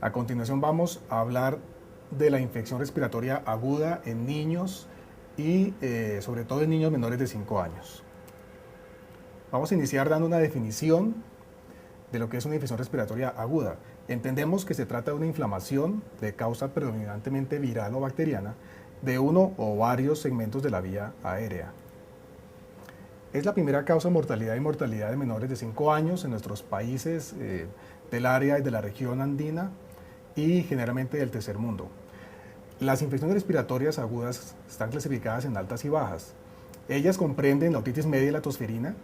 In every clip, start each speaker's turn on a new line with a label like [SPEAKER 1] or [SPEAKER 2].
[SPEAKER 1] A continuación vamos a hablar de la infección respiratoria aguda en niños y sobre todo en niños menores de 5 años. Vamos a iniciar dando una definición de lo que es una infección respiratoria aguda. Entendemos que se trata de una inflamación de causa predominantemente viral o bacteriana de uno o varios segmentos de la vía aérea. Es la primera causa de mortalidad y mortalidad de menores de 5 años en nuestros países del área y de la región andina y generalmente del tercer mundo. Las infecciones respiratorias agudas están clasificadas en altas y bajas. Ellas comprenden la otitis media y la tosferina,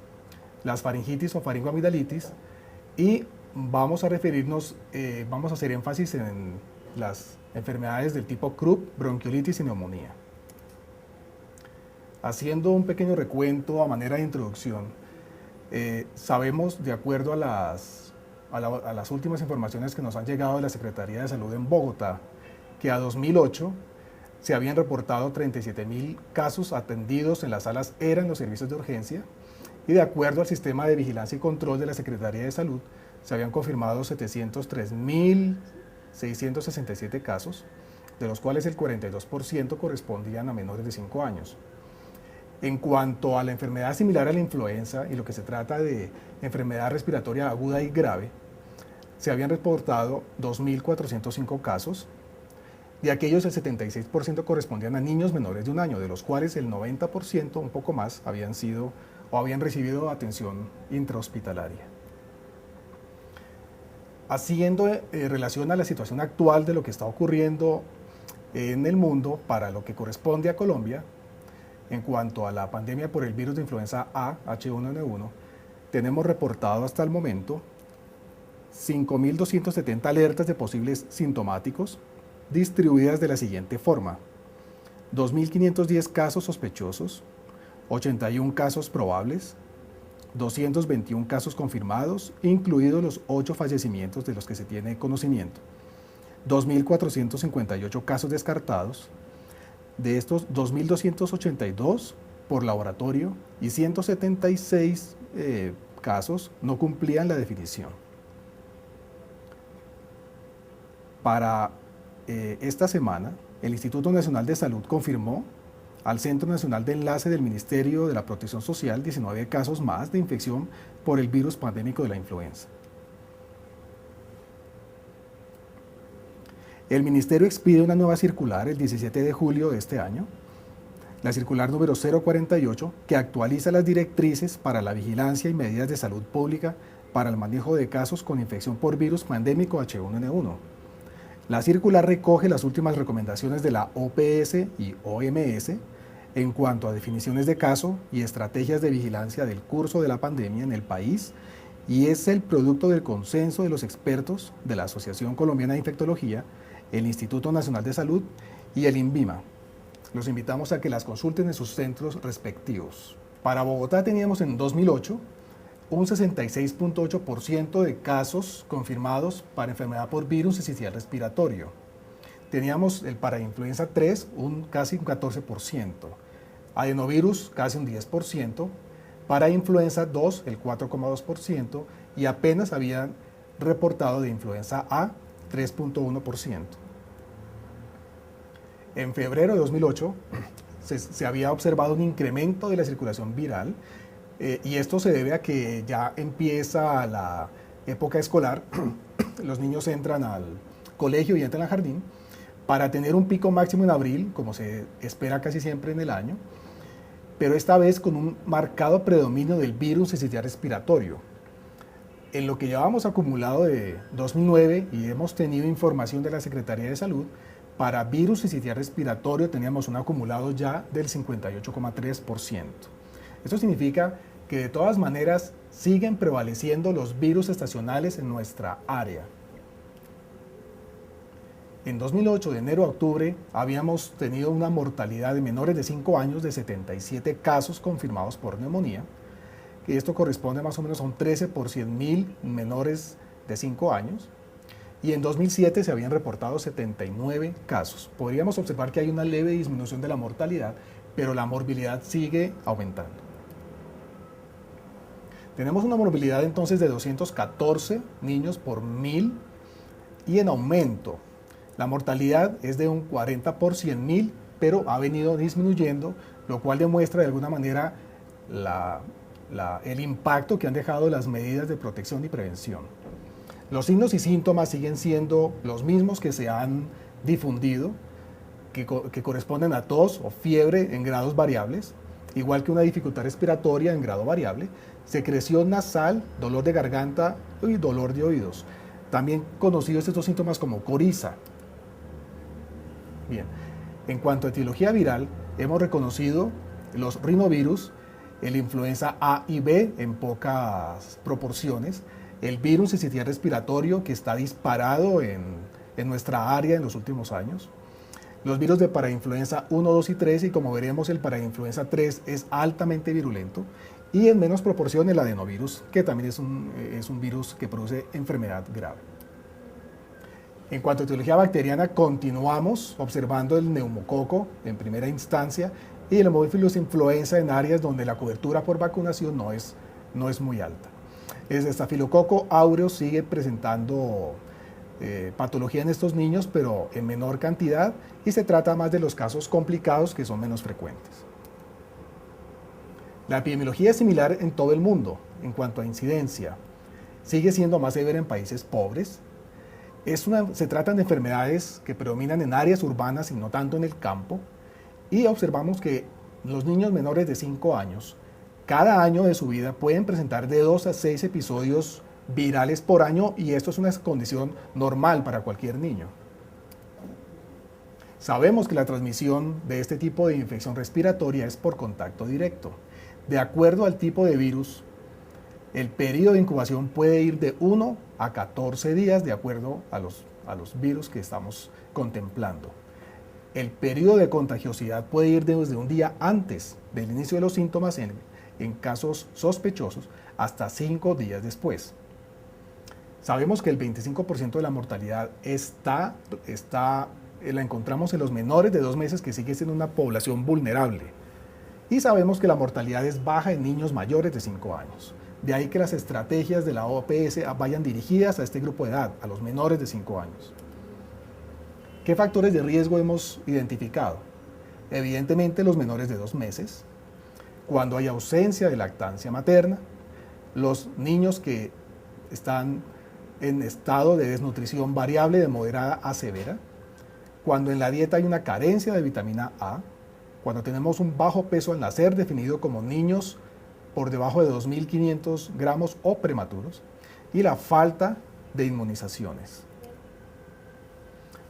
[SPEAKER 1] las faringitis o faringoamigdalitis, y vamos a referirnos, vamos a hacer énfasis en las enfermedades del tipo Krupp, bronquiolitis y neumonía. Haciendo un pequeño recuento a manera de introducción, sabemos, de acuerdo a las últimas informaciones que nos han llegado de la Secretaría de Salud en Bogotá, que a 2008 se habían reportado 37.000 casos atendidos en las salas ERA en los servicios de urgencia, y de acuerdo al sistema de vigilancia y control de la Secretaría de Salud, se habían confirmado 703.667 casos, de los cuales el 42% correspondían a menores de 5 años. En cuanto a la enfermedad similar a la influenza y lo que se trata de enfermedad respiratoria aguda y grave, se habían reportado 2.405 casos. De aquellos, el 76% correspondían a niños menores de 1 año, de los cuales el 90%, un poco más, habían recibido atención intrahospitalaria. Haciendo relación a la situación actual de lo que está ocurriendo en el mundo para lo que corresponde a Colombia, en cuanto a la pandemia por el virus de influenza A, H1N1, tenemos reportado hasta el momento 5.270 alertas de posibles sintomáticos, distribuidas de la siguiente forma: 2.510 casos sospechosos, 81 casos probables, 221 casos confirmados, incluidos los 8 fallecimientos de los que se tiene conocimiento, 2.458 casos descartados. De estos, 2.282 por laboratorio y 176 casos no cumplían la definición. Para esta semana, el Instituto Nacional de Salud confirmó al Centro Nacional de Enlace del Ministerio de la Protección Social 19 casos más de infección por el virus pandémico de la influenza. El Ministerio expide una nueva circular el 17 de julio de este año, la circular número 048, que actualiza las directrices para la vigilancia y medidas de salud pública para el manejo de casos con infección por virus pandémico H1N1. La circular recoge las últimas recomendaciones de la OPS y OMS en cuanto a definiciones de caso y estrategias de vigilancia del curso de la pandemia en el país, y es el producto del consenso de los expertos de la Asociación Colombiana de Infectología, el Instituto Nacional de Salud y el INVIMA. Los invitamos a que las consulten en sus centros respectivos. Para Bogotá teníamos en 2008 un 66.8% de casos confirmados para enfermedad por virus sincicial respiratorio. Teníamos el para influenza 3 casi un 14%, adenovirus casi un 10%, para influenza 2 el 4.2% y apenas habían reportado de influenza A 3.1%. En febrero de 2008 se había observado un incremento de la circulación viral, y esto se debe a que ya empieza la época escolar, los niños entran al colegio y entran al jardín, para tener un pico máximo en abril, como se espera casi siempre en el año, pero esta vez con un marcado predominio del virus sincicial respiratorio. En lo que llevamos acumulado de 2009, y hemos tenido información de la Secretaría de Salud, para virus sincicial respiratorio teníamos un acumulado ya del 58.3%. Esto significa que de todas maneras siguen prevaleciendo los virus estacionales en nuestra área. En 2008, de enero a octubre, habíamos tenido una mortalidad de menores de 5 años de 77 casos confirmados por neumonía, que esto corresponde más o menos a un 13 por 100.000 menores de 5 años, y en 2007 se habían reportado 79 casos. Podríamos observar que hay una leve disminución de la mortalidad, pero la morbilidad sigue aumentando. Tenemos una morbilidad entonces de 214 niños por 1.000 y en aumento. La mortalidad es de un 40 por 100.000, pero ha venido disminuyendo, lo cual demuestra de alguna manera el impacto que han dejado las medidas de protección y prevención. Los signos y síntomas siguen siendo los mismos que se han difundido, que corresponden a tos o fiebre en grados variables, igual que una dificultad respiratoria en grado variable, secreción nasal, dolor de garganta y dolor de oídos. También conocidos estos síntomas como coriza. Bien, en cuanto a etiología viral, hemos reconocido los rinovirus, el influenza A y B en pocas proporciones, el virus sincitial respiratorio que está disparado en nuestra área en los últimos años, los virus de parainfluenza 1, 2 y 3, y como veremos el parainfluenza 3 es altamente virulento, y en menos proporción el adenovirus, que también es un virus que produce enfermedad grave. En cuanto a etiología bacteriana, continuamos observando el neumococo en primera instancia y el Haemophilus influenza en áreas donde la cobertura por vacunación no es muy alta. El estafilococo aureus sigue presentando patología en estos niños, pero en menor cantidad, y se trata más de los casos complicados que son menos frecuentes. La epidemiología es similar en todo el mundo en cuanto a incidencia. Sigue siendo más severa en países pobres. Se tratan de enfermedades que predominan en áreas urbanas y no tanto en el campo, y observamos que los niños menores de 5 años, cada año de su vida pueden presentar de 2 a 6 episodios virales por año, y esto es una condición normal para cualquier niño. Sabemos que la transmisión de este tipo de infección respiratoria es por contacto directo. De acuerdo al tipo de virus, el periodo de incubación puede ir de 1 a 14 días de acuerdo a los virus que estamos contemplando. El periodo de contagiosidad puede ir desde un día antes del inicio de los síntomas en casos sospechosos hasta 5 días después. Sabemos que el 25% de la mortalidad la encontramos en los menores de 2 meses, que sigue siendo una población vulnerable. Y sabemos que la mortalidad es baja en niños mayores de 5 años. De ahí que las estrategias de la OPS vayan dirigidas a este grupo de edad, a los menores de 5 años. ¿Qué factores de riesgo hemos identificado? Evidentemente los menores de 2 meses, cuando hay ausencia de lactancia materna, los niños que están en estado de desnutrición variable de moderada a severa, cuando en la dieta hay una carencia de vitamina A, cuando tenemos un bajo peso al nacer definido como niños por debajo de 2.500 gramos o prematuros, y la falta de inmunizaciones.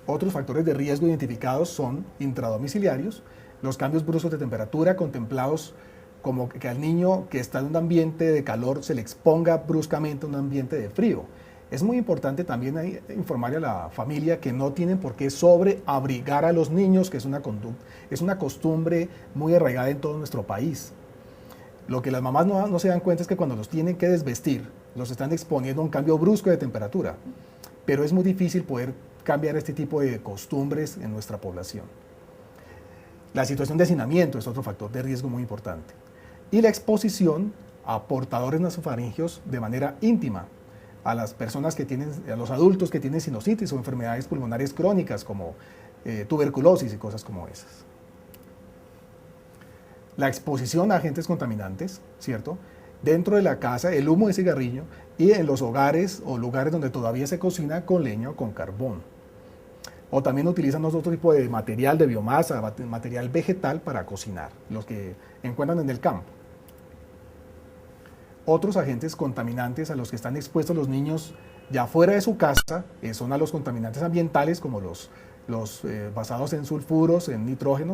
[SPEAKER 1] Otros factores de riesgo identificados son intradomiciliarios, los cambios bruscos de temperatura contemplados como que al niño que está en un ambiente de calor se le exponga bruscamente a un ambiente de frío. Es muy importante también informarle a la familia que no tienen por qué sobreabrigar a los niños, que es una costumbre muy arraigada en todo nuestro país. Lo que las mamás no se dan cuenta es que cuando los tienen que desvestir, los están exponiendo a un cambio brusco de temperatura. Pero es muy difícil poder cambiar este tipo de costumbres en nuestra población. La situación de hacinamiento es otro factor de riesgo muy importante. Y la exposición a portadores nasofaringios de manera íntima, a las personas a los adultos que tienen sinusitis o enfermedades pulmonares crónicas como tuberculosis y cosas como esas. La exposición a agentes contaminantes, ¿cierto? Dentro de la casa, el humo de cigarrillo, y en los hogares o lugares donde todavía se cocina con leña o con carbón. O también utilizan otro tipo de material de biomasa, material vegetal para cocinar, los que encuentran en el campo. Otros agentes contaminantes a los que están expuestos los niños ya fuera de su casa son a los contaminantes ambientales, como los basados en sulfuros, en nitrógeno,